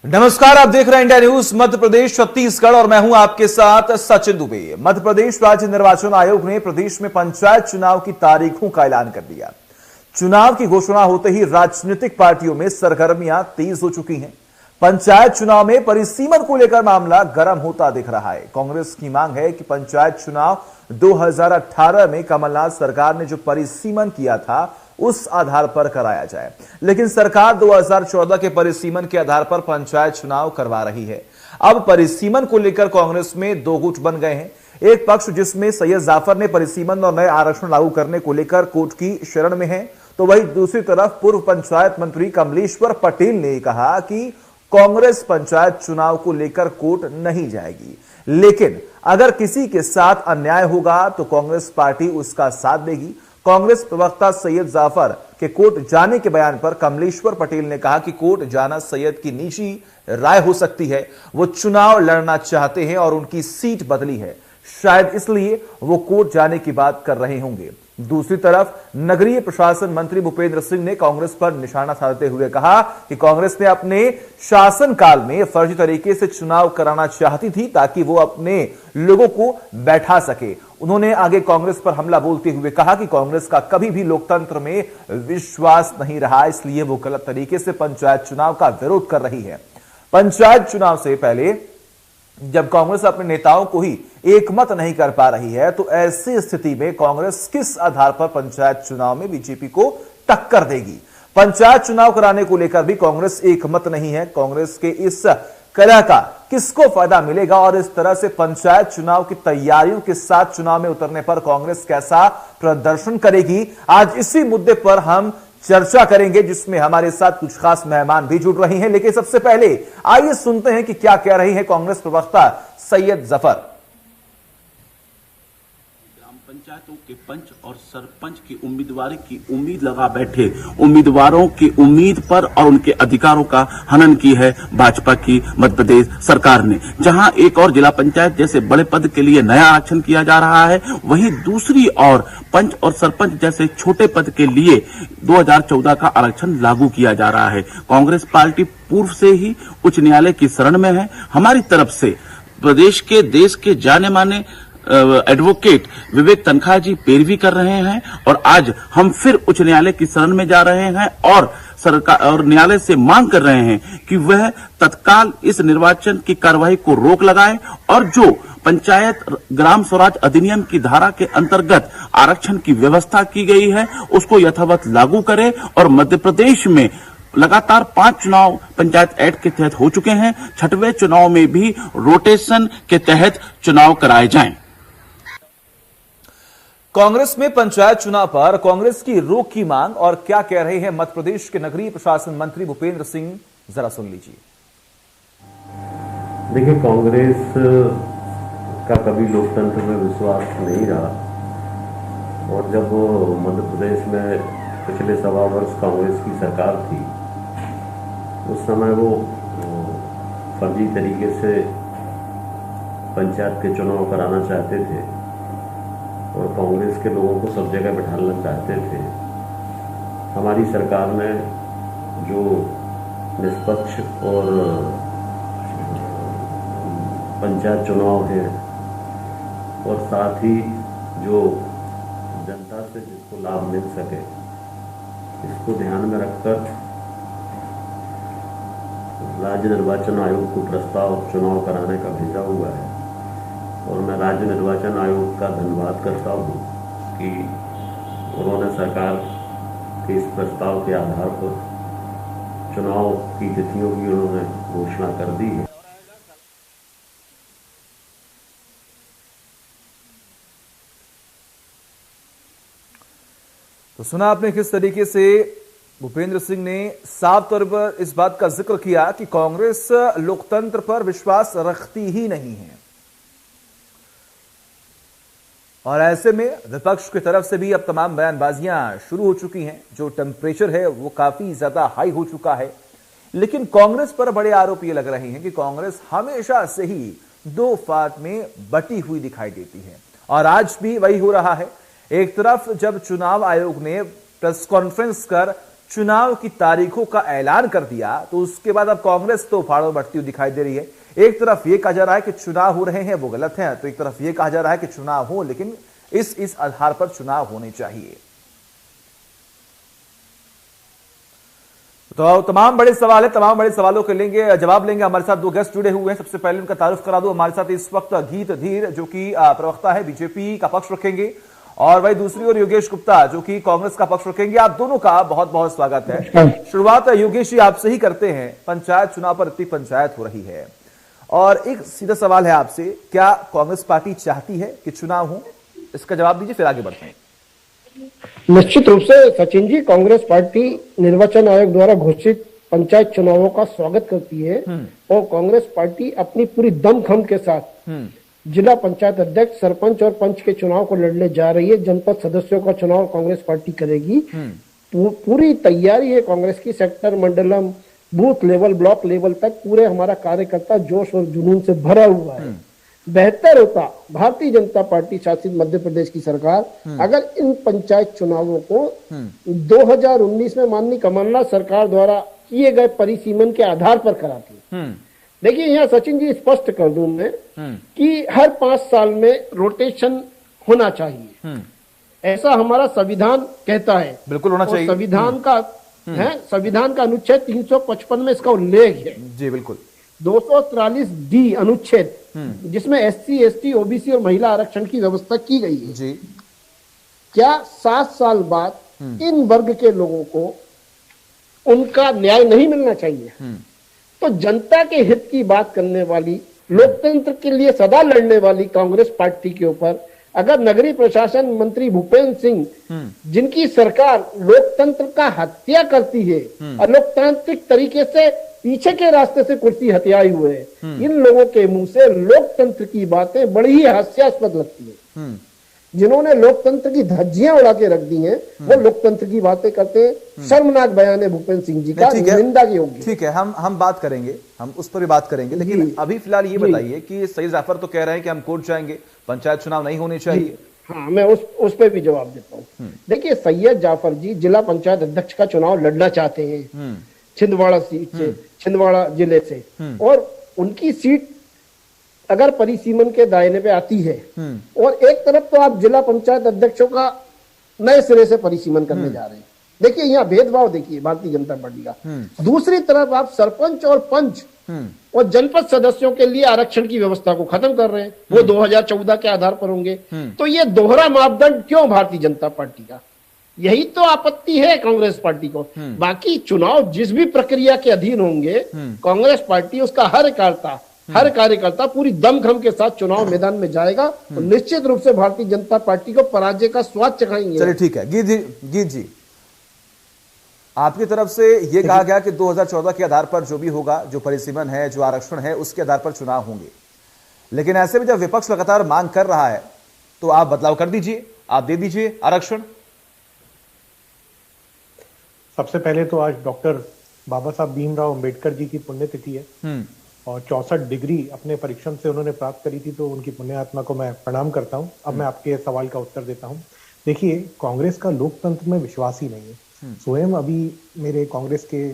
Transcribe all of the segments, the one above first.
नमस्कार, आप देख रहे हैं इंडिया न्यूज मध्य प्रदेश छत्तीसगढ़ और मैं हूं आपके साथ सचिन दुबे। मध्य प्रदेश राज्य निर्वाचन आयोग ने प्रदेश में पंचायत चुनाव की तारीखों का ऐलान कर दिया। चुनाव की घोषणा होते ही राजनीतिक पार्टियों में सरगर्मियां तेज हो चुकी हैं। पंचायत चुनाव में परिसीमन को लेकर मामला गर्म होता दिख रहा है। कांग्रेस की मांग है कि पंचायत चुनाव 2018 में कमलनाथ सरकार ने जो परिसीमन किया था उस आधार पर कराया जाए, लेकिन सरकार 2014 के परिसीमन के आधार पर पंचायत चुनाव करवा रही है। अब परिसीमन को लेकर कांग्रेस में दो गुट बन गए हैं। एक पक्ष जिसमें सैयद जाफर ने परिसीमन और नए आरक्षण लागू करने को लेकर कोर्ट की शरण में है, तो वहीं दूसरी तरफ पूर्व पंचायत मंत्री कमलेश्वर पटेल ने कहा कि कांग्रेस पंचायत चुनाव को लेकर कोर्ट नहीं जाएगी, लेकिन अगर किसी के साथ अन्याय होगा तो कांग्रेस पार्टी उसका साथ देगी। कांग्रेस प्रवक्ता सैयद जाफर के कोर्ट जाने के बयान पर कमलेश्वर पटेल ने कहा कि कोर्ट जाना सैयद की निजी राय हो सकती है। वो चुनाव लड़ना चाहते हैं और उनकी सीट बदली है, शायद इसलिए वो कोर्ट जाने की बात कर रहे होंगे। दूसरी तरफ नगरीय प्रशासन मंत्री भूपेंद्र सिंह ने कांग्रेस पर निशाना साधते हुए कहा कि कांग्रेस ने अपने शासनकाल में फर्जी तरीके से चुनाव कराना चाहती थी ताकि वो अपने लोगों को बैठा सके। उन्होंने आगे कांग्रेस पर हमला बोलते हुए कहा कि कांग्रेस का कभी भी लोकतंत्र में विश्वास नहीं रहा, इसलिए वो गलत तरीके से पंचायत चुनाव का विरोध कर रही है। पंचायत चुनाव से पहले जब कांग्रेस अपने नेताओं को ही एकमत नहीं कर पा रही है, तो ऐसी स्थिति में कांग्रेस किस आधार पर पंचायत चुनाव में बीजेपी को टक्कर देगी? पंचायत चुनाव कराने को लेकर भी कांग्रेस एकमत नहीं है। कांग्रेस के इस कलह का किसको फायदा मिलेगा और इस तरह से पंचायत चुनाव की तैयारियों के साथ चुनाव में उतरने पर कांग्रेस कैसा प्रदर्शन करेगी? आज इसी मुद्दे पर हम चर्चा करेंगे, जिसमें हमारे साथ कुछ खास मेहमान भी जुड़ रहे हैं। लेकिन सबसे पहले आइए सुनते हैं कि क्या कह रही है कांग्रेस प्रवक्ता सैयद जफर। ग्राम पंचायतों के पंच और सरपंच की उम्मीदवारी की उम्मीद लगा बैठे उम्मीदवारों की उम्मीद पर और उनके अधिकारों का हनन की है भाजपा की मध्य प्रदेश सरकार ने। जहां एक और जिला पंचायत जैसे बड़े पद के लिए नया आरक्षण किया जा रहा है, वहीं दूसरी ओर पंच और सरपंच जैसे छोटे पद के लिए 2014 का आरक्षण लागू किया जा रहा है। कांग्रेस पार्टी पूर्व से ही उच्च न्यायालय की शरण में है। हमारी तरफ से प्रदेश के देश के जाने माने एडवोकेट विवेक तनखा जी पैरवी कर रहे हैं और आज हम फिर उच्च न्यायालय की शरण में जा रहे हैं और सरकार और न्यायालय से मांग कर रहे हैं कि वह तत्काल इस निर्वाचन की कार्रवाई को रोक लगाए और जो पंचायत ग्राम स्वराज अधिनियम की धारा के अंतर्गत आरक्षण की व्यवस्था की गई है उसको यथावत लागू करे और मध्य प्रदेश में लगातार 5 चुनाव पंचायत एक्ट के तहत हो चुके हैं। 6वें चुनाव में भी रोटेशन के तहत चुनाव कराए जाएं। कांग्रेस में पंचायत चुनाव पर कांग्रेस की रोक की मांग और क्या कह रहे हैं मध्य प्रदेश के नगरीय प्रशासन मंत्री भूपेंद्र सिंह, जरा सुन लीजिए। देखिए, कांग्रेस का कभी लोकतंत्र में विश्वास नहीं रहा और जब मध्य प्रदेश में पिछले 1.25 वर्ष कांग्रेस की सरकार थी, उस समय वो फर्जी तरीके से पंचायत के चुनाव कराना चाहते थे और कांग्रेस के लोगों को सब जगह बिठाना चाहते थे। हमारी सरकार ने जो निष्पक्ष और पंचायत चुनाव है और साथ ही जो जनता से जिसको लाभ मिल सके, इसको ध्यान में रखकर राज्य निर्वाचन आयोग को प्रस्ताव चुनाव कराने का भेजा हुआ है और मैं राज्य निर्वाचन आयोग का धन्यवाद करता हूं कि उन्होंने सरकार के इस प्रस्ताव के आधार पर चुनाव की तिथियों की उन्होंने घोषणा कर दी है। तो सुना आपने किस तरीके से भूपेंद्र सिंह ने साफ तौर पर इस बात का जिक्र किया कि कांग्रेस लोकतंत्र पर विश्वास रखती ही नहीं है और ऐसे में विपक्ष की तरफ से भी अब तमाम बयानबाजियां शुरू हो चुकी हैं। जो टेम्परेचर है वो काफी ज्यादा हाई हो चुका है, लेकिन कांग्रेस पर बड़े आरोप ये लग रहे हैं कि कांग्रेस हमेशा से ही दो फाट में बटी हुई दिखाई देती है और आज भी वही हो रहा है। एक तरफ जब चुनाव आयोग ने प्रेस कॉन्फ्रेंस कर चुनाव की तारीखों का ऐलान कर दिया, तो उसके बाद अब कांग्रेस तो फाड़ों बढ़ती हुई दिखाई दे रही है। एक तरफ ये कहा जा रहा है कि चुनाव हो रहे हैं वो गलत है, तो एक तरफ ये कहा जा रहा है कि चुनाव हो, लेकिन इस आधार पर चुनाव होने चाहिए। तो तमाम बड़े सवाल है, तमाम बड़े सवालों के जवाब लेंगे। हमारे साथ दो गेस्ट जुड़े हुए हैं। सबसे पहले उनका तारुफ करा दूं। हमारे साथ इस वक्त गीत धीर, जो कि प्रवक्ता है, बीजेपी का पक्ष रखेंगे, और वही दूसरी ओर योगेश गुप्ता, जो कि कांग्रेस का पक्ष रखेंगे। आप दोनों का बहुत बहुत स्वागत है। शुरुआत योगेश जी आपसे ही करते हैं। पंचायत चुनाव पर इतनी पंचायत हो रही है, और एक सीधा सवाल है आपसे, क्या कांग्रेस पार्टी चाहती है कि चुनाव हो? इसका जवाब दीजिए, फिर आगे बढ़ते हैं। निश्चित रूप से सचिन जी, कांग्रेस पार्टी निर्वाचन आयोग द्वारा घोषित पंचायत चुनावों का स्वागत करती है, और कांग्रेस पार्टी अपनी पूरी दमखम के साथ जिला पंचायत अध्यक्ष, सरपंच और पंच के चुनाव को लड़ने जा रही है। जनपद सदस्यों का चुनाव कांग्रेस पार्टी करेगी। पूरी तैयारी है कांग्रेस की। सेक्टर, मंडलम, बूथ लेवल, ब्लॉक लेवल तक पूरे हमारा कार्यकर्ता जोश और जुनून से भरा हुआ है। बेहतर होता भारतीय जनता पार्टी शासित मध्य प्रदेश की सरकार अगर इन पंचायत चुनावों को 2019 में माननीय कमलनाथ सरकार द्वारा किए गए परिसीमन के आधार पर कराती। देखिए, यहाँ सचिन जी स्पष्ट कर दूं मैं कि हर 5 साल में रोटेशन होना चाहिए, ऐसा हमारा संविधान कहता है। बिल्कुल होना चाहिए। संविधान का है, संविधान का अनुच्छेद 355 में इसका उल्लेख है। जी बिल्कुल। 243D अनुच्छेद, जिसमें SC, ST, OBC और महिला आरक्षण की व्यवस्था की गई है। जी। क्या 7 साल बाद इन वर्ग के लोगों को उनका न्याय नहीं मिलना चाहिए? तो जनता के हित की बात करने वाली, लोकतंत्र के लिए सदा लड़ने वाली कांग्रेस पार्टी के ऊपर अगर नगरीय प्रशासन मंत्री भूपेंद्र सिंह, जिनकी सरकार लोकतंत्र का हत्या करती है, अलोकतांत्रिक तरीके से पीछे के रास्ते से कुर्सी हथियाए हुए हैं, इन लोगों के मुंह से लोकतंत्र की बातें बड़ी ही हास्यास्पद लगती है। जिन्होंने लोकतंत्र की धज्जियां उड़ा के रख दी हैं, वो लोकतंत्र की बातें करते हैं। शर्मनाक बयान है भूपेंद्र सिंह जी का, निंदा की योग्य। ठीक है, हम बात करेंगे, हम उस पर भी बात करेंगे, लेकिन अभी फिलहाल ये बताइए कि सईद जाफर तो कह रहे हैं कि हम कोर्ट जाएंगे, पंचायत चुनाव नहीं होने चाहिए। हाँ, मैं उस पर भी जवाब देता हूँ। देखिए, सैयद जाफर जी जिला पंचायत अध्यक्ष का चुनाव लड़ना चाहते हैं छिंदवाड़ा सीट से, छिंदवाड़ा जिले से, और उनकी सीट अगर परिसीमन के दायरे पे आती है, और एक तरफ तो आप जिला पंचायत अध्यक्षों का नए सिरे से परिसीमन करने जा रहे हैं। देखिए, यहाँ भेदभाव देखिए भारतीय जनता पार्टी का। दूसरी तरफ आप सरपंच और पंच और जनपद सदस्यों के लिए आरक्षण की व्यवस्था को खत्म कर रहे हैं, वो 2014 के आधार पर होंगे। तो ये दोहरा मापदंड क्यों भारतीय जनता पार्टी का? यही तो आपत्ति है कांग्रेस पार्टी को। बाकी चुनाव जिस भी प्रक्रिया के अधीन होंगे, कांग्रेस पार्टी उसका हर कार्यकर्ता पूरी दमखम के साथ चुनाव मैदान में जाएगा, और निश्चित रूप से भारतीय जनता पार्टी को पराजय का स्वाद चखाएंगे। चलिए ठीक है, गीत जी, आपकी तरफ से यह कहा गया कि 2014 के आधार पर जो भी होगा, जो परिसीमन है, जो आरक्षण है, उसके आधार पर चुनाव होंगे। लेकिन ऐसे में जब विपक्ष लगातार मांग कर रहा है, तो आप बदलाव कर दीजिए, आप दे दीजिए आरक्षण। सबसे पहले तो आज डॉक्टर बाबा साहब भीमराव अंबेडकर जी की पुण्यतिथि है, और 64 डिग्री अपने परीक्षण से उन्होंने प्राप्त करी थी, तो उनकी पुण्य आत्मा को मैं प्रणाम करता हूं। अब मैं आपके सवाल का उत्तर देता हूं। देखिए, कांग्रेस का लोकतंत्र में विश्वास ही नहीं है। स्वयं अभी मेरे कांग्रेस के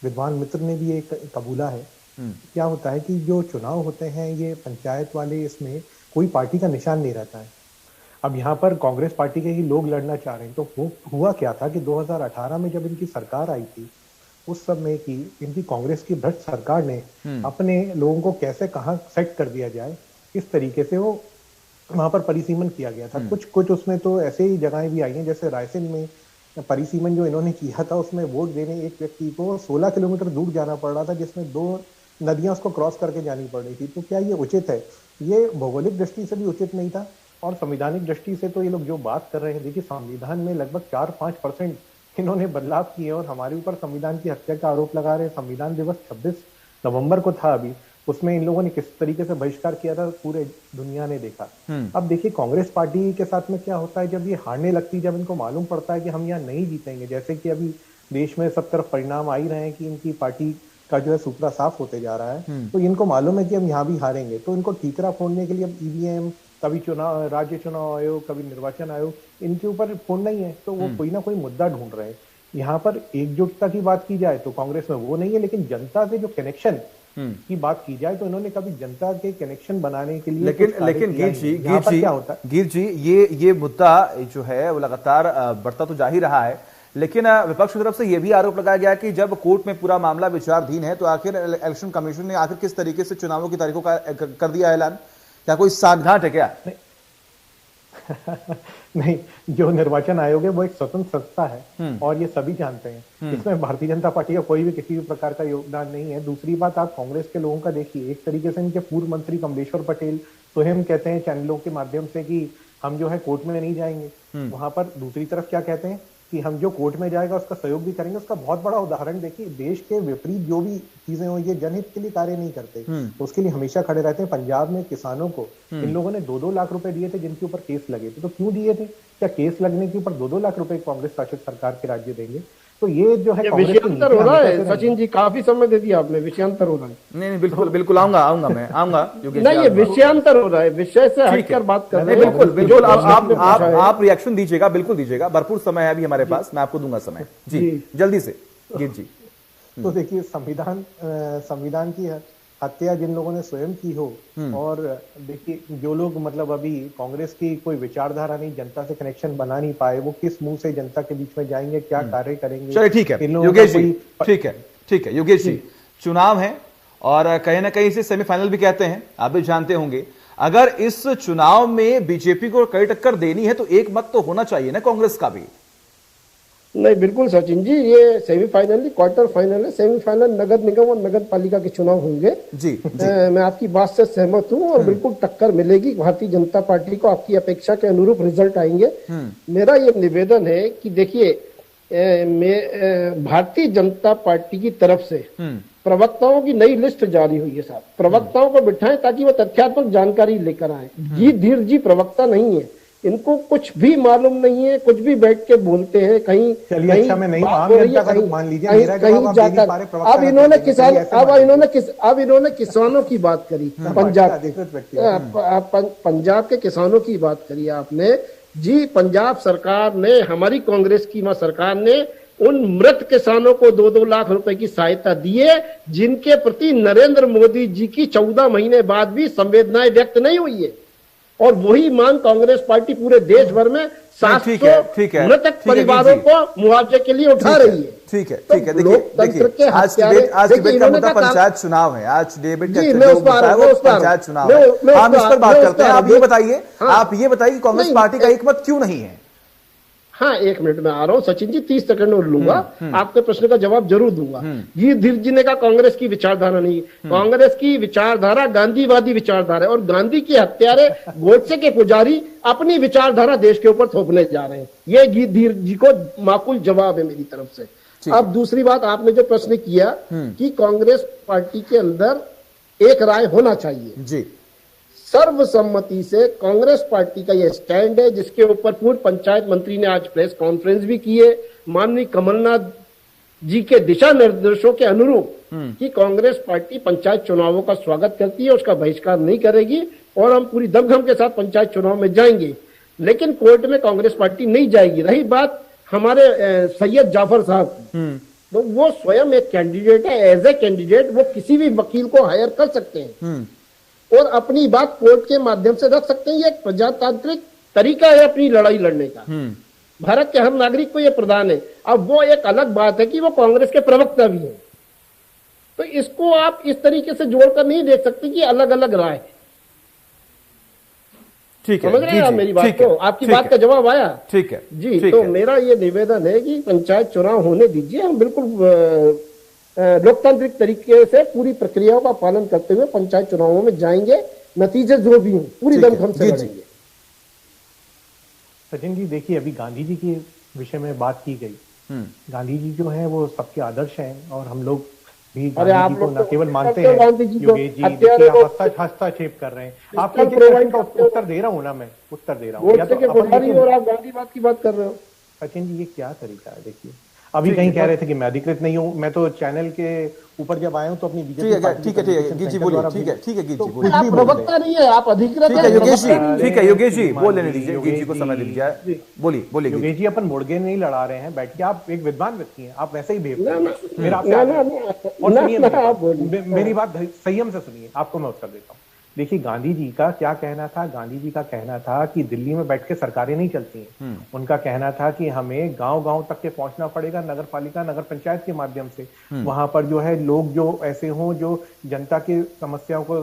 विद्वान मित्र ने भी एक कबूला है। क्या होता है कि जो चुनाव होते हैं, ये पंचायत वाले, इसमें कोई पार्टी का निशान नहीं रहता है। अब यहाँ पर कांग्रेस पार्टी के ही लोग लड़ना चाह रहे हैं। तो हुआ क्या था कि 2018 में जब इनकी सरकार आई थी, उस समय की इनकी कांग्रेस की भ्रष्ट सरकार ने अपने लोगों को कैसे कहाँ सेट कर दिया जाए, इस तरीके से वो वहां पर परिसीमन किया गया था। कुछ उसमें तो ऐसे ही जगहें भी आई हैं, जैसे रायसेन में परिसीमन जो इन्होंने किया था, उसमें वोट देने एक व्यक्ति को 16 किलोमीटर दूर जाना पड़ रहा था, जिसमें 2 नदियां उसको क्रॉस करके जानी पड़ रही थी। तो क्या ये उचित है? ये भौगोलिक दृष्टि से भी उचित नहीं था, और संवैधानिक दृष्टि से तो ये लोग जो बात कर रहे हैं, देखिए संविधान में लगभग 4-5% इन्होंने बदलाव किए, और हमारे ऊपर संविधान की हत्या का आरोप लगा रहे हैं। संविधान दिवस 26 नवंबर को था अभी, उसमें इन लोगों ने किस तरीके से बहिष्कार किया था, पूरे दुनिया ने देखा। अब देखिए, कांग्रेस पार्टी के साथ में क्या होता है, जब ये हारने लगती है, जब इनको मालूम पड़ता है कि हम यहाँ नहीं जीतेंगे, जैसे कि अभी देश में सब तरफ परिणाम आ ही रहे हैं कि इनकी पार्टी का जो है सूत्रा साफ होते जा रहा है, तो इनको मालूम है कि हम यहाँ भी हारेंगे, तो इनको ठीकरा फोड़ने के लिए अब ईवीएम, कभी चुनाव, राज्य चुनाव आयोग, कभी निर्वाचन आयोग, इनके ऊपर फोड़ना ही है। तो वो कोई ना कोई मुद्दा ढूंढ रहे हैं। यहाँ पर एकजुटता की बात की जाए तो कांग्रेस में वो नहीं है, लेकिन जनता से जो कनेक्शन की बात की जाए तो इन्होंने कभी जनता के कनेक्शन बनाने के लिए लेकिन गिर जी ये मुद्दा जो है वो लगातार बढ़ता तो जा ही रहा है, लेकिन विपक्ष की तरफ से यह भी आरोप लगाया गया कि जब कोर्ट में पूरा मामला विचाराधीन है तो आखिर इलेक्शन कमीशन ने आखिर किस तरीके से चुनावों की तारीखों का कर दिया ऐलान? क्या कोई सांठगांठ है क्या? नहीं, जो निर्वाचन आयोग है वो एक स्वतंत्र संस्था है और ये सभी जानते हैं, इसमें भारतीय जनता पार्टी का कोई भी किसी भी प्रकार का योगदान नहीं है। दूसरी बात, आप कांग्रेस के लोगों का देखिए, एक तरीके से इनके पूर्व मंत्री कमलेश्वर पटेल स्वयं कहते हैं चैनलों के माध्यम से कि हम जो है कोर्ट में नहीं जाएंगे। वहां पर दूसरी तरफ क्या कहते हैं कि हम जो कोर्ट में जाएगा उसका सहयोग भी करेंगे। उसका बहुत बड़ा उदाहरण देखिए, देश के विपरीत जो भी चीजें हुई है जनहित के लिए कार्य नहीं करते, तो उसके लिए हमेशा खड़े रहते हैं। पंजाब में किसानों को इन लोगों ने 2-2 लाख रुपए दिए थे जिनके ऊपर केस लगे थे, तो क्यों दिए थे? क्या केस लगने के ऊपर 2-2 लाख रुपए कांग्रेस शासित सरकार के राज्य देंगे? तो ये जो है विषयांतर हो रहा है। सचिन जी, काफी समय दे दिया आपने, विषयांतर हो रहा है। नहीं, बिल्कुल आऊंगा मैं नहीं, ये विषयांतर हो रहा है, विषय से हटकर बात कर रहे हैं। बिल्कुल आप रिएक्शन दीजिएगा, बिल्कुल दीजिएगा, भरपूर समय है अभी हमारे पास, मैं आपको दूंगा समय जी, जल्दी से गिर जी। तो देखिए, संविधान की हत्या जिन लोगों ने स्वयं की हो, और देखिए जो लोग मतलब अभी कांग्रेस की कोई विचारधारा नहीं, जनता से कनेक्शन बना नहीं पाए, वो किस मुंह से जनता के बीच में जाएंगे, क्या कार्य करेंगे? चलिए ठीक है योगेश जी, ठीक है योगेश जी, चुनाव है और कहीं ना कहीं इसे सेमीफाइनल भी कहते हैं, आप भी जानते होंगे। अगर इस चुनाव में बीजेपी को कड़ी टक्कर देनी है तो एक मत तो होना चाहिए ना कांग्रेस का भी। नहीं, बिल्कुल सचिन जी, ये सेमीफाइनल नहीं, क्वार्टर फाइनल है। सेमीफाइनल नगर निगम और नगर पालिका के चुनाव होंगे जी। मैं आपकी बात से सहमत हूं और बिल्कुल टक्कर मिलेगी भारतीय जनता पार्टी को, आपकी अपेक्षा के अनुरूप रिजल्ट आएंगे। मेरा ये निवेदन है कि देखिए, भारतीय जनता पार्टी की तरफ से प्रवक्ताओं की नई लिस्ट जारी हुई है साहब। प्रवक्ताओं को बिठाएं ताकि वो तथ्यात्मक जानकारी लेकर आए। जी धीर जी प्रवक्ता नहीं है, इनको कुछ भी मालूम नहीं है, कुछ भी बैठ के बोलते हैं, कहीं अच्छा, मैं नहीं मान लीजिए कहीं जाकर। अब इन्होंने किसानों की बात करी, पंजाब के किसानों की बात करी आपने जी। पंजाब सरकार ने, हमारी कांग्रेस की सरकार ने उन मृत किसानों को 2-2 लाख रुपए की सहायता दी है, जिनके प्रति नरेंद्र मोदी जी की 14 महीने बाद भी संवेदनाएं व्यक्त नहीं हुई है। और वही मांग कांग्रेस पार्टी पूरे देश भर में 700 मृतक परिवारों को मुआवजे के लिए उठा रही है। ठीक है देखिए, आज डिबेट का मुद्दा पंचायत चुनाव है, आज डिबेट पंचायत चुनाव है, हम इस पर बात करते हैं। आप ये बताइए कि कांग्रेस पार्टी का एक मत क्यों नहीं है? हाँ, 1 मिनट में आ रहा हूँ सचिन जी, 30 सेकंड और लूंगा, आपके प्रश्न का जवाब जरूर दूंगा। ये धीर जी ने कहा कांग्रेस की विचारधारा नहीं, कांग्रेस की विचारधारा गांधीवादी विचारधारा है, और गांधी के हत्यारे गोडसे के पुजारी अपनी विचारधारा देश के ऊपर थोपने जा रहे हैं। ये धीर जी को माकूल जवाब है मेरी तरफ से। अब दूसरी बात, आपने जो प्रश्न किया कि कांग्रेस पार्टी के अंदर एक राय होना चाहिए जी, सर्वसम्मति से कांग्रेस पार्टी का यह स्टैंड है, जिसके ऊपर पूर्व पंचायत मंत्री ने आज प्रेस कॉन्फ्रेंस भी की है। माननीय कमलनाथ जी के दिशा निर्देशों के अनुरूप कि कांग्रेस पार्टी पंचायत चुनावों का स्वागत करती है, उसका बहिष्कार नहीं करेगी और हम पूरी दमखम के साथ पंचायत चुनाव में जाएंगे। लेकिन कोर्ट में कांग्रेस पार्टी नहीं जाएगी। रही बात हमारे सैयद जाफर साहब, तो वो स्वयं एक कैंडिडेट है। एज ए कैंडिडेट वो किसी भी वकील को हायर कर सकते हैं और अपनी बात कोर्ट के माध्यम से रख सकते हैं। ये एक प्रजातांत्रिक तरीका है अपनी लड़ाई लड़ने का। भारत के हर नागरिक को यह प्रदान है। अब वो एक अलग बात है कि वो कांग्रेस के प्रवक्ता भी हैं, तो इसको आप इस तरीके से जोड़कर नहीं देख सकते कि अलग अलग राय। ठीक है, समझ रहे हैं आप मेरी बात को? आपकी बात का जवाब आया? ठीक है जी। तो मेरा ये निवेदन है कि पंचायत चुनाव होने दीजिए, हम बिल्कुल लोकतांत्रिक तरीके से पूरी प्रक्रियाओं का पालन करते हुए पंचायत चुनावों में जाएंगे। नतीजे जो भी हों पूरी दमखम से लड़ेंगे। सचिन जी, देखिए, अभी गांधी जी के विषय में बात की गई। गांधी जी जो है वो सबके आदर्श हैं और हम लोग भी गांधी जी को न केवल मानते हैं, योगेश जी हस्तक्षेप कर रहे हैं। आपके प्रश्न का उत्तर दे रहा हूँ ना, मैं उत्तर दे रहा हूँ। और आप गांधी बात की बात कर रहे हो। सचिन जी, ये क्या तरीका है? देखिए, अभी कहीं कह रहे थे कि मैं अधिकृत नहीं हूं, मैं तो चैनल के ऊपर जब आया हूं तो अपनी बीजेपी ठीक है गीत जी बोलिए, ठीक है गीत जी बोलिए। आप प्रवक्ता नहीं है, आप अधिकृत ठीक है योगेश जी, प्रवक्ता नहीं है। ठीक है योगेश जी बोल लेने दीजिए, गीत जी को समय दे दीजिए, बोलिए बोलिए गीत योगेश जी, अपन मुर्गे नहीं लड़ा रहे हैं बैठ के, आप एक विद्वान व्यक्ति हैं, आप वैसे ही भेज ना ना मेरा ना ना और ना सुनिए ना, आप बोलिए। मेरी बात संयम से सुनिए, आपको मैं उत्तर देता हूँ। देखिए गांधी जी का क्या कहना था, गांधी जी का कहना था कि दिल्ली में बैठ के सरकारें नहीं चलती हैं। उनका कहना था कि हमें गांव-गांव तक के पहुंचना पड़ेगा, नगर पालिका नगर पंचायत के माध्यम से। वहां पर जो है लोग जो ऐसे हों जो जनता की समस्याओं को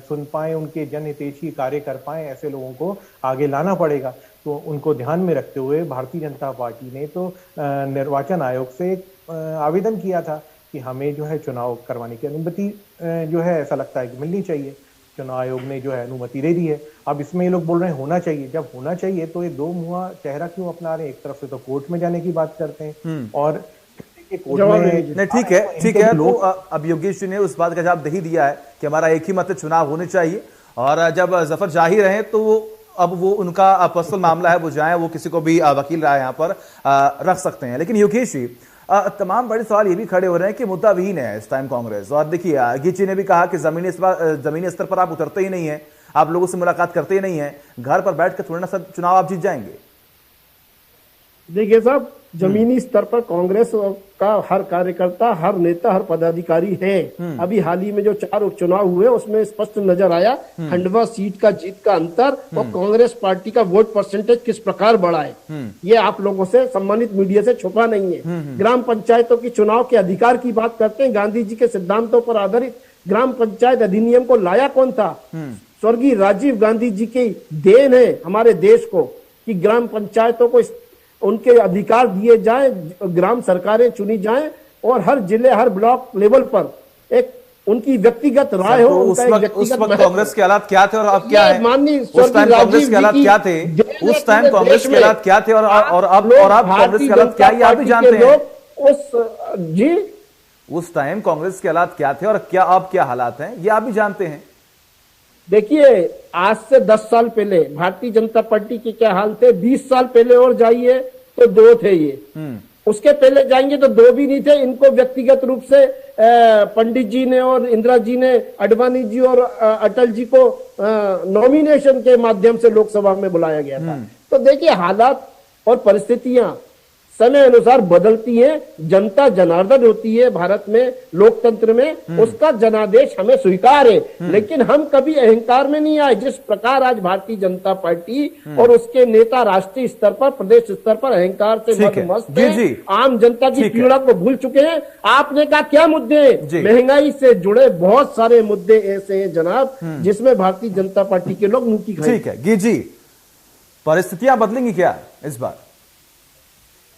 सुन पाए, उनके जनहितैषी कार्य कर पाए, ऐसे लोगों को आगे लाना पड़ेगा। तो उनको ध्यान में रखते हुए भारतीय जनता पार्टी ने तो निर्वाचन आयोग से आवेदन किया था कि हमें जो है चुनाव करवाने की अनुमति जो है ऐसा लगता है कि मिलनी चाहिए। चुनाव आयोग ने जो है अनुमति दे दी है। अब इसमें ये लोग बोल रहे हैं होना चाहिए, जब होना चाहिए तो ये दो मुंहा चेहरा क्यों अपना रहे हैं? एक तरफ से तो कोर्ट में जाने की बात करते हैं और कोर्ट में नहीं, ठीक है तो अब योगेश जी ने उस बात का जवाब दे ही दिया है कि हमारा एक ही मत है, चुनाव होने चाहिए। और जब जफर जाहिर हैं तो अब वो उनका पर्सनल मामला है, वो जाए, वो किसी को भी वकील राय यहाँ पर रख सकते हैं। लेकिन योगेश जी, तमाम बड़े सवाल ये भी खड़े हो रहे हैं कि मुद्दा विहीन है इस टाइम कांग्रेस। और देखिए गीत जी ने भी कहा कि जमीनी स्तर पर आप उतरते ही नहीं है, आप लोगों से मुलाकात करते ही नहीं है, घर पर बैठ कर थोड़ा ना सब चुनाव आप जीत जाएंगे। देखिए साहब, जमीनी स्तर पर कांग्रेस का हर कार्यकर्ता, हर नेता, हर पदाधिकारी है। अभी हाल ही में जो 4 उपचुनाव हुए उसमें स्पष्ट नजर आया खंडवा सीट का जीत का अंतर और कांग्रेस पार्टी का वोट परसेंटेज किस प्रकार बढ़ा है। ये आप लोगों से, सम्मानित मीडिया से छुपा नहीं है। ग्राम पंचायतों की चुनाव के अधिकार की बात करते हैं, गांधी जी के सिद्धांतों पर आधारित ग्राम पंचायत अधिनियम को लाया कौन था? स्वर्गीय राजीव गांधी जी की देन है हमारे देश को कि ग्राम पंचायतों को उनके अधिकार दिए जाएं, ग्राम सरकारें चुनी जाएं और हर जिले, हर ब्लॉक लेवल पर एक उनकी व्यक्तिगत राय हो। उस वक्त कांग्रेस के हालात क्या थे और अब क्या है? उस टाइम कांग्रेस के हालात क्या थे? उस टाइम कांग्रेस के हालात क्या थे और अब कांग्रेस के हालात क्या, ये आप भी जानते हैं। जी, उस टाइम कांग्रेस के हालात क्या थे और क्या अब क्या हालात हैं, ये आप भी जानते हैं। देखिए, आज से 10 साल पहले भारतीय जनता पार्टी के क्या हाल थे, 20 साल पहले और जाइए तो 2 थे ये, उसके पहले जाएंगे तो 2 भी नहीं थे। इनको व्यक्तिगत रूप से पंडित जी ने और इंदिरा जी ने आडवाणी जी और अटल जी को नॉमिनेशन के माध्यम से लोकसभा में बुलाया गया था। तो देखिए, हालात और परिस्थितियां समय अनुसार बदलती हैं। जनता जनार्दन होती है भारत में, लोकतंत्र में, उसका जनादेश हमें स्वीकार है। लेकिन हम कभी अहंकार में नहीं आए। जिस प्रकार आज भारतीय जनता पार्टी और उसके नेता राष्ट्रीय स्तर पर, प्रदेश स्तर पर अहंकार से मस्त हैं, आम जनता की पीड़ा को भूल चुके हैं। आपने कहा क्या मुद्दे हैं? महंगाई से जुड़े बहुत सारे मुद्दे ऐसे हैं जनाब जिसमें भारतीय जनता पार्टी के लोग मुंह की खाएं। ठीक है गीत जी, परिस्थितियां बदलेंगी क्या इस बार?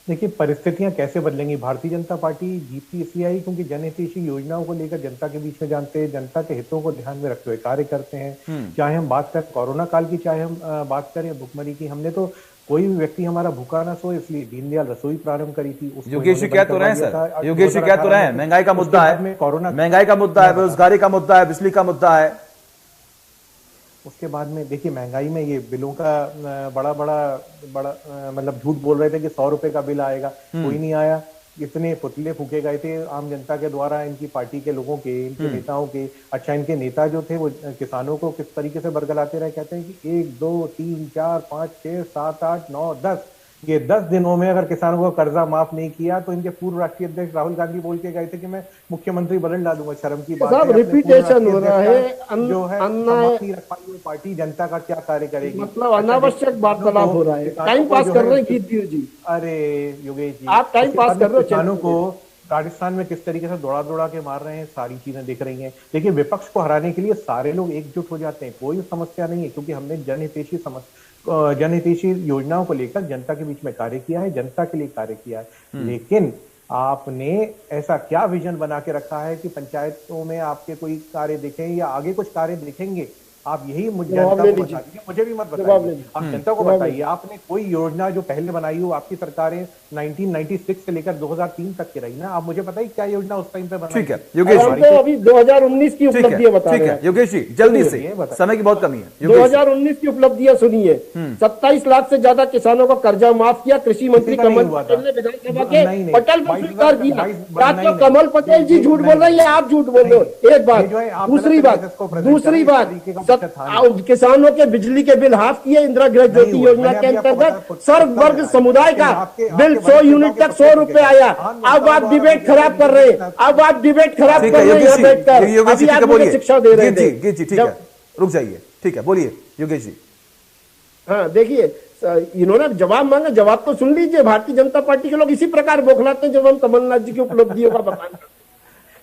देखिए, परिस्थितियां कैसे बदलेंगी? भारतीय जनता पार्टी जीतती इसलिए आई क्योंकि जनहितैषी योजनाओं को लेकर जनता के बीच में जानते हैं, जनता के हितों को ध्यान में रखते हुए कार्य करते हैं। चाहे हम बात करें कोरोना काल की, चाहे हम बात करें भुखमरी की, हमने तो कोई भी व्यक्ति हमारा भूखा ना सो इसलिए दीनदयाल रसोई प्रारंभ करी थी। योगेश जी क्या तो रहे हैं सर, योगेश जी क्या तो रहे हैं? महंगाई का मुद्दा है, कोरोना महंगाई का मुद्दा है, बेरोजगारी का मुद्दा है, बिजली का मुद्दा है। उसके बाद में देखिए, महंगाई में ये बिलों का बड़ा मतलब झूठ बोल रहे थे कि 100 रुपए का बिल आएगा, कोई नहीं आया। इतने पुतले फूके गए थे आम जनता के द्वारा, इनकी पार्टी के लोगों के, इनके नेताओं के। अच्छा, इनके नेता जो थे वो किसानों को किस तरीके से बरगलाते रहे, कहते हैं कि 1 2 3 4 5 6 7 8 9 10 ये 10 दिनों में अगर किसानों को कर्जा माफ नहीं किया तो इनके पूर्व राष्ट्रीय अध्यक्ष राहुल गांधी बोल के गए थे कि मैं मुख्यमंत्री बदल डालूंगा। शर्म की बात है, रिपीटेशन हो रहा है। जो है पार्टी जनता का क्या कार्य करेगी? मतलब अनावश्यक वार्तालाप हो रहा है, टाइम पास कर रहे हैं गीत जी। अरे योगेश जी, आप टाइम पास कर रहे हो। किसानों को राजस्थान में किस तरीके से दौड़ा के मार रहे हैं, सारी चीजें दिख रही हैं। देखिए, विपक्ष को हराने के लिए सारे लोग एकजुट हो जाते हैं, कोई समस्या नहीं है, क्योंकि हमने जनहितैषी योजनाओं को लेकर जनता के बीच में कार्य किया है, जनता के लिए कार्य किया है। लेकिन आपने ऐसा क्या विजन बना के रखा है कि पंचायतों में आपके कोई कार्य दिखें या आगे कुछ कार्य दिखेंगे? आप यही मुझे जवाब जनता ले को लीजिए। बता दीजिए, मुझे भी मत जवाब ले बताइए, लीजिए। आप जनता को जवाब बताइए आपने कोई योजना जो पहले बनाई हो, आपकी सरकारें 1996 से लेकर 2003 तक की रही ना, आप मुझे बताइए क्या योजना उस टाइम पे बनाई? ठीक है योगेश हम जी, तो अभी 2019 की ठीक उपलब्धियां बता ठीक रहे है हैं। योगेश जी, जल्दी से, ये बताइए। समय की बहुत कमी है। योगेश जी। 2019 की उपलब्धियां सुनिए। 27 लाख से ज्यादा किसानों का कर्जा माफ किया। कृषि मंत्री किसी का नहीं कमल हुआ था। पटेल ने विधानसभा के नहीं, नहीं। पटल पर 22 स्वीकार किया। नहीं, या तो नहीं। कमल पटेल जी झूठ बोल रहे हैं या आप झूठ बोल रहे हो। एक बात। ये जो है आप दूसरी गलत बात, तरीके से इसको present कर रहे हैं, इस तरीके का पक्ष था नहीं। किसानों के बिजली के बिल हाफ किए। इंदिरा गृह ज्योति नहीं हुआ। योजना मैंने के अभी आपको अंतर्गत बताया, सर्व वर्ग बताया। समुदाय का आपके बिल बड़े 100 यूनिट नेताओं तक के 100 रुपए आया। हाँ, अब आप नेताओं डिबेट द्वारा खराब कर रहे हैं। अब आप डिबेट खराब ठीक कर है रहे हैं योगेश यहाँ जी, बैठकर। योगेश जी अभी ठीक है, आप मुझे बोलिए। शिक्षा दे रहे गीत जी, थे। गीत जी ठीक जब- है, रुक जाइए, ठीक है बोलिए योगेश जी। हाँ देखिए, इन्होंने जवाब मांगा, जवाब तो सुन लीजिए। भारतीय जनता पार्टी के लोग इसी प्रकार बौखलाते हैं जब हम कमलनाथ जी की उपलब्धियों का बखान करते हैं।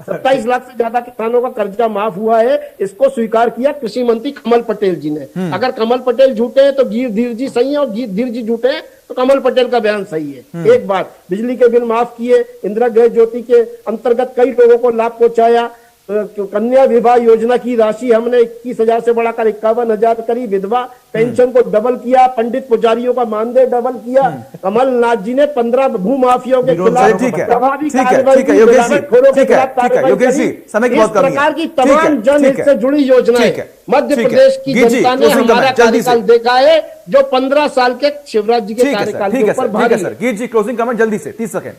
27 लाख से ज्यादा किसानों का कर्जा माफ हुआ है। इसको स्वीकार किया कृषि मंत्री कमल पटेल जी ने। अगर कमल पटेल झूठे हैं तो धीर जी सही है, और धीर जी झूठे हैं तो कमल पटेल का बयान सही है। एक बात, बिजली के बिल माफ किए। इंदिरा गृह ज्योति के अंतर्गत कई लोगों को लाभ पहुंचाया। कन्या विवाह योजना की राशि हमने 21,000 से बढ़ाकर 51,000 करी। विधवा पेंशन को डबल किया। पंडित पुजारियों का मानदेय डबल किया। कमलनाथ जी ने 15 भूमाफियों के खिलाफ ठीक है, प्रभावी ठीक है, कार्रवाई ठीक है, की। योगेश जी, मिलावटखोरों के ठीक है, खिलाफ ठीक है, कार्रवाई योगेश जी, करी। समय की इस बहुत कमी है। प्रकार की ठीक है, तमाम ठीक जनहित है, से जुड़ी योजनाएं ठीक है, मध्य ठीक है। प्रदेश की गीत जी, जनता ने closing हमारा comment, जल्दी से। कार्यकाल देखा है, जो 15 साल के शिवराज जी के ठीक है सर, कार्यकाल ठीक के है ऊपर सर, ठीक भारी है सर, गीत जी क्लोजिंग कमेंट जल्दी से, 30 सेकंड।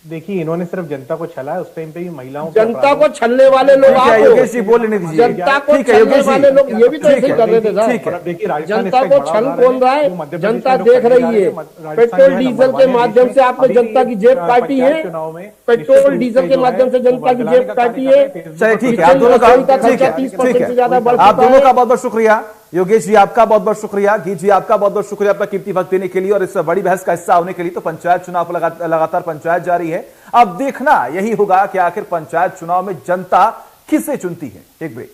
देखिए इन्होंने सिर्फ जनता को छला है, उस टाइम पे ही महिलाओं के जनता अपराधों- को छलने वाले लोग ठीक है आप हो। योगेश जी, बोल लेने दीजिए। जनता को ठीक है छलने योगेश जी, वाले लोग ये भी तो ठीक ऐसे है, ही कर रहे थे साहब। ठीक है। और अब देखिए राजस्थान जनता इसका को एक बड़ा छल उदाहरण कौन रहा है? जो मध्य प्रदेश जनता में लोग देख करने जा रही है। राजस्थान पेट्रोल जो है डीजल नंबर के 1 है माध्यम से देश में। आपने अभी जनता की जेब काटी है। पंचायत चुनाव में पेट्रोल डीजल के माध्यम से जनता की जेब काटी है। चलिए ठीक है, आप दोनों का रसोई का ठीक खर्चा है, 30% ठीक से ज्यादा है, बढ़ आप चुका दोनों है। का बहुत बहुत शुक्रिया। योगेश जी आपका बहुत बहुत शुक्रिया, गीत जी आपका बहुत बहुत शुक्रिया अपना कीमती वक्त देने के लिए और इस बड़ी बहस का हिस्सा होने के लिए। तो पंचायत चुनाव लगातार पंचायत जारी है। अब देखना यही होगा कि आखिर पंचायत चुनाव में जनता किसे चुनती है। एक ब्रेक।